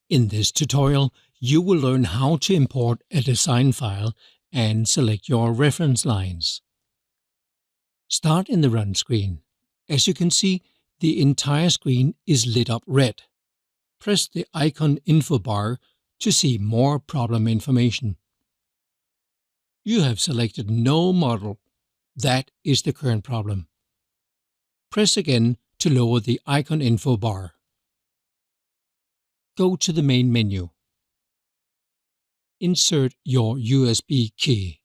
In this tutorial, you will learn how to import a design file and select your reference lines. Start in the Run screen. As you can see, the entire screen is lit up red. Press the icon info bar to see more problem information. You have selected no model. That is the current problem. Press again to lower the icon info bar. Go to the main menu. Insert your USB key.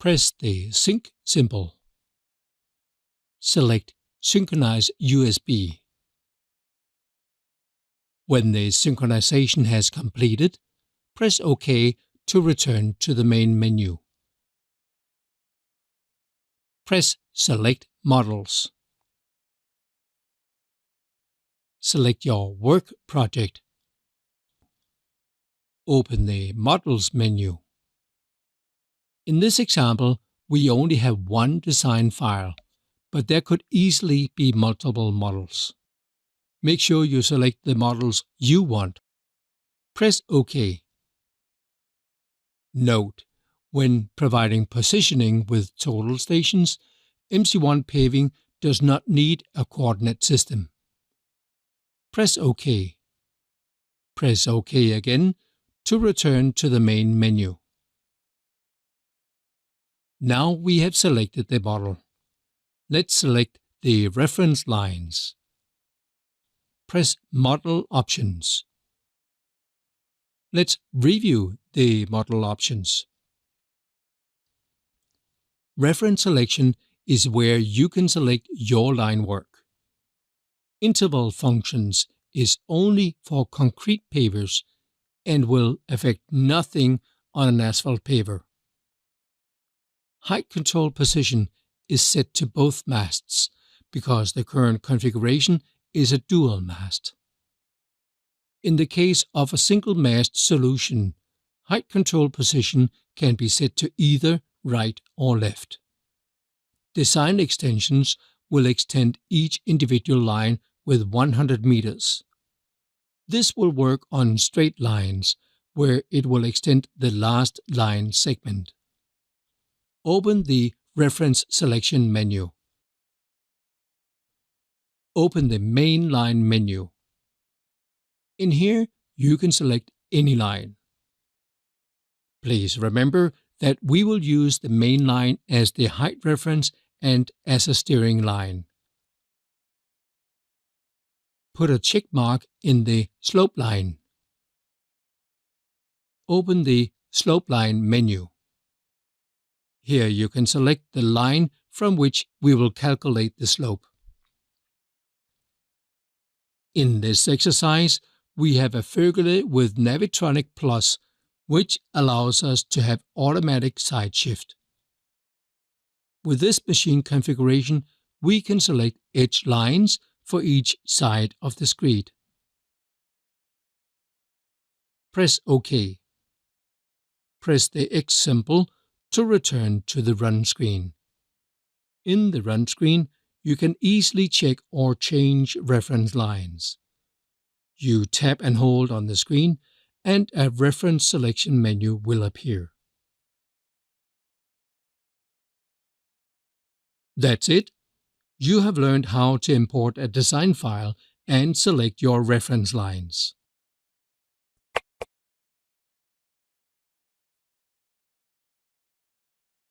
Press the Sync symbol. Select Synchronize USB. When the synchronization has completed, press OK to return to the main menu. Press Select Models. Select your work project. Open the Models menu. In this example, we only have one design file, but there could easily be multiple models. Make sure you select the models you want. Press OK. Note: when providing positioning with total stations, MC1 paving does not need a coordinate system. Press OK. Press OK again to return to the main menu. Now we have selected the model. Let's select the reference lines. Press Model Options. Let's review the model options. Reference selection is where you can select your line work. Interval functions is only for concrete pavers and will affect nothing on an asphalt paver. Height control position is set to both masts because the current configuration is a dual mast. In the case of a single mast solution, height control position can be set to either right or left. Design extensions will extend each individual line with 100 meters. This will work on straight lines, where it will extend the last line segment. Open the Reference Selection menu. Open the Main Line menu. In here, you can select any line. Please remember that we will use the main line as the height reference and as a steering line. Put a check mark in the Slope line. Open the Slope line menu. Here you can select the line from which we will calculate the slope. In this exercise, we have a Fergele with Navitronic Plus, which allows us to have automatic side shift. With this machine configuration, we can select edge lines for each side of the screed. Press OK. Press the X symbol to return to the Run screen. In the Run screen, you can easily check or change reference lines. You tap and hold on the screen, and a reference selection menu will appear. That's it. You have learned how to import a design file and select your reference lines.